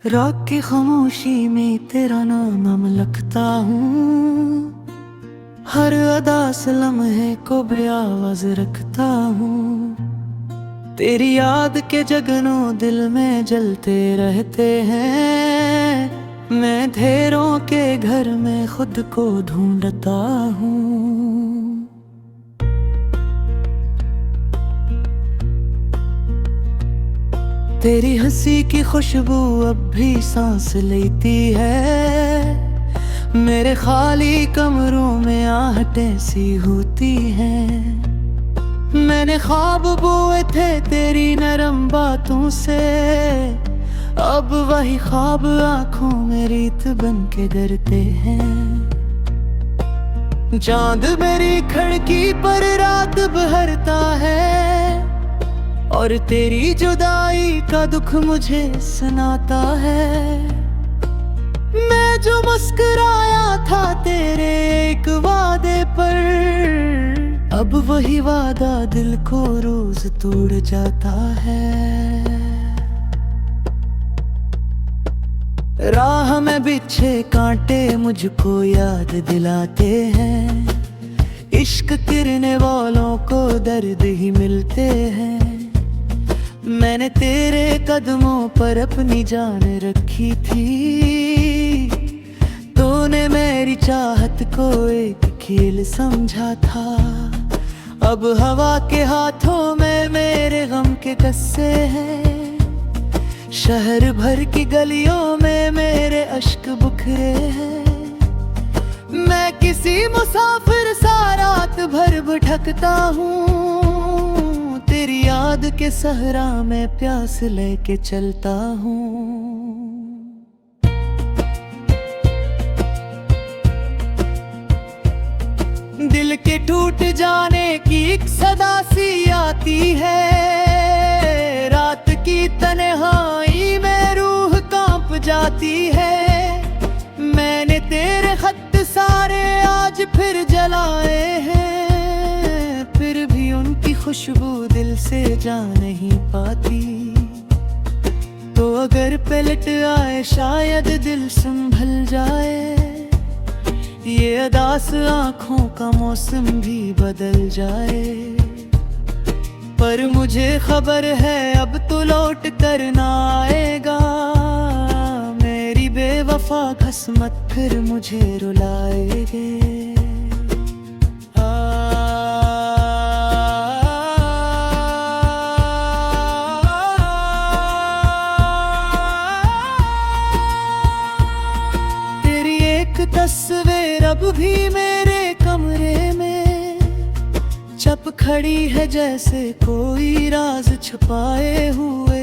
रात की खामोशी में तेरा नाम लिखता हूँ, हर अदा से लम्हे को बेआवाज रखता हूँ। तेरी याद के जगनों दिल में जलते रहते हैं, मैं अंधेरों के घर में खुद को ढूंढता हूँ। तेरी हंसी की खुशबू अब भी सांस लेती है, मेरे खाली कमरों में आहटें सी होती हैं। मैंने ख्वाब बोए थे तेरी नरम बातों से, अब वही ख्वाब आंखों में रीत बन के डरते हैं। चांद मेरी खिड़की पर रात बहरता है, और तेरी जुदाई का दुख मुझे सुनाता है। मैं जो मुस्कुराया था तेरे एक वादे पर, अब वही वादा दिल को रोज तोड़ जाता है। राह में बिछे कांटे मुझको याद दिलाते हैं, इश्क करने वालों को दर्द ही मिलते हैं। मैंने तेरे कदमों पर अपनी जान रखी थी, तूने मेरी चाहत को एक खेल समझा था। अब हवा के हाथों में मेरे गम के कस्से हैं, शहर भर की गलियों में मेरे अश्क बिखरे हैं। मैं किसी मुसाफिर सा रात भर भटकता हूँ, तेरी याद के सहरा में प्यास लेके चलता हूँ। दिल के टूट जाने की एक सदा सी आती है, रात की तन्हाई में रूह कांप जाती है। मैंने तेरे खत सारे आज फिर जलाए हैं, फिर भी उनकी खुशबू दिल से जा नहीं पाती। तो अगर पलट आए शायद दिल संभल जाए, ये अदास आँखों का मौसम भी बदल जाए। पर मुझे खबर है अब तो लौट कर ना आएगा, मेरी बेवफा किस्मत फिर मुझे रुलाएगी। तस्वीर अब भी मेरे कमरे में छप खड़ी है, जैसे कोई राज छुपाए हुए।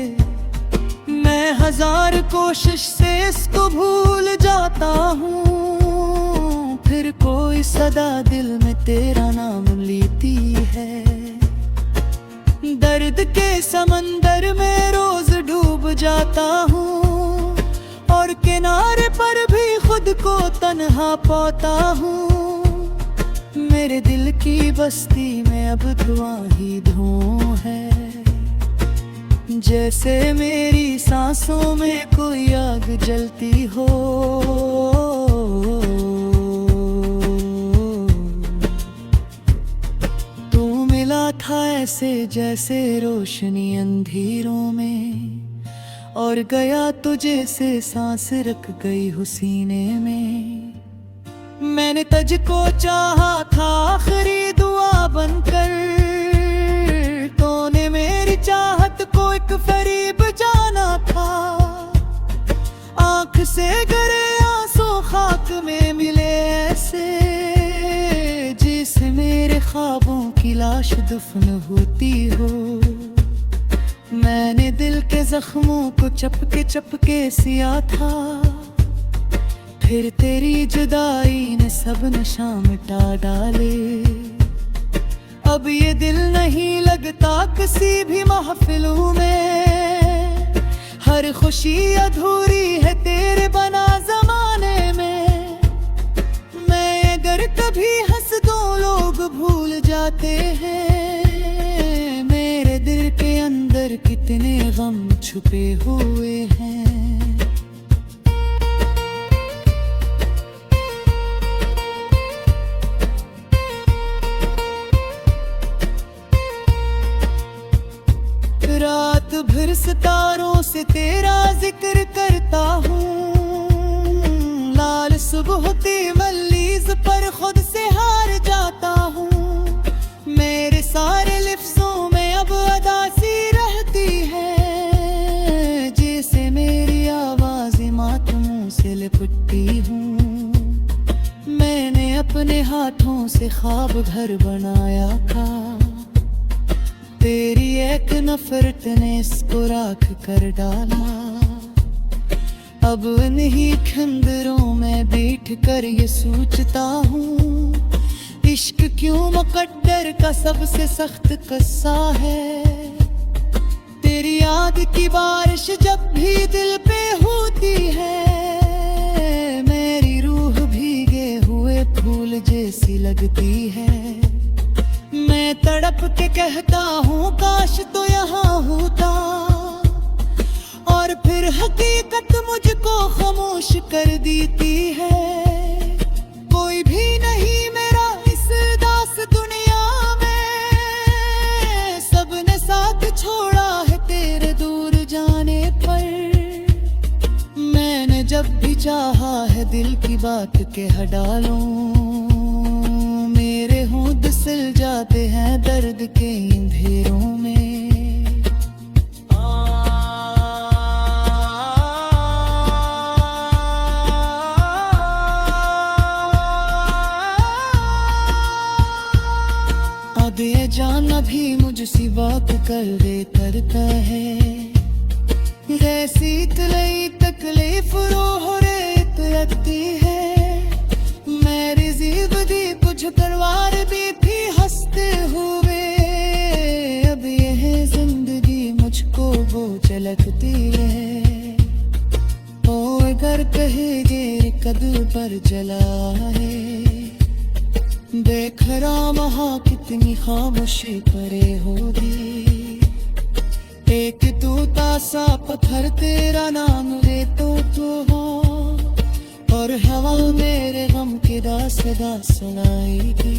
मैं हजार कोशिश से इसको भूल जाता हूँ, फिर कोई सदा दिल में तेरा नाम लेती है। दर्द के समंदर में रोज डूब जाता हूँ, और किनारे पर भी खुद को तन्हा पाता हूँ। मेरे दिल की बस्ती में अब धुआं ही धुआं है, जैसे मेरी सांसों में कोई आग जलती हो। तू मिला था ऐसे जैसे रोशनी अंधेरों में, और गया तुझे से सांस रख गई हुसीने में। मैंने तुझको चाहा था आखिरी दुआ बनकर, तूने मेरी चाहत को एक फरीब जाना था। आंख से गिरे आंसू खाक में मिले ऐसे, जिसे मेरे ख्वाबों की लाश दफन होती हो। मैंने दिल के जख्मों को चपके चपके सिया था, फिर तेरी जुदाई ने सब नशा मिटा डाले। अब ये दिल नहीं लगता किसी भी महफिलों में, हर खुशी अधूरी है तेरे बना जमाने में। मैं अगर कभी हंस दूं लोग भूल जाते हैं, मेरे दिल के अंदर कितने गम छुपे हुए हैं। भर सितारों से तेरा जिक्र करता हूँ। लाल सुबह होती मल्लीज पर खुद से हार जाता हूँ। मेरे सारे लफ्जों में अब अदा सी रहती है, जैसे मेरी आवाज़ मातमों से लिपटती हूँ। मैंने अपने हाथों से ख्वाब घर बनाया था, तेरी एक नफरत ने इसको राख कर डाला। अब इन्हीं खंदरों में बैठ कर ये सोचता हूँ, इश्क क्यों मुकद्दर का सबसे सख्त किस्सा है। तेरी याद की बारिश जब भी दिल पे होती है, मेरी रूह भीगे हुए फूल जैसी लगती है। मैं तड़प के कहता हूँ काश तो यहाँ होता, और फिर हकीकत मुझको खामोश कर देती है। कोई भी नहीं मेरा इस दास दुनिया में, सबने साथ छोड़ा है तेरे दूर जाने पर। मैंने जब भी चाहा है दिल की बात कह डालूं, मेरे होंठ सिल जाते हैं दर्द के अंधेरों में। अब ये जाना भी मुझसे बात कर दे करता है, ऐसी तलई तकलीफ रोह रेत लगती है। मेरी ज़िंदगी कुछ परवार भी थी हंसते हुए, अब यह जिंदगी मुझको बोझ लगती है। ओ अगर कहे ये कदर पर जला है, देख राम हाँ कितनी खामोशी परे होगी। एक तूता सा पत्थर तेरा नाम ले तो हो, और हवा मेरे गम की दास सुनाएगी।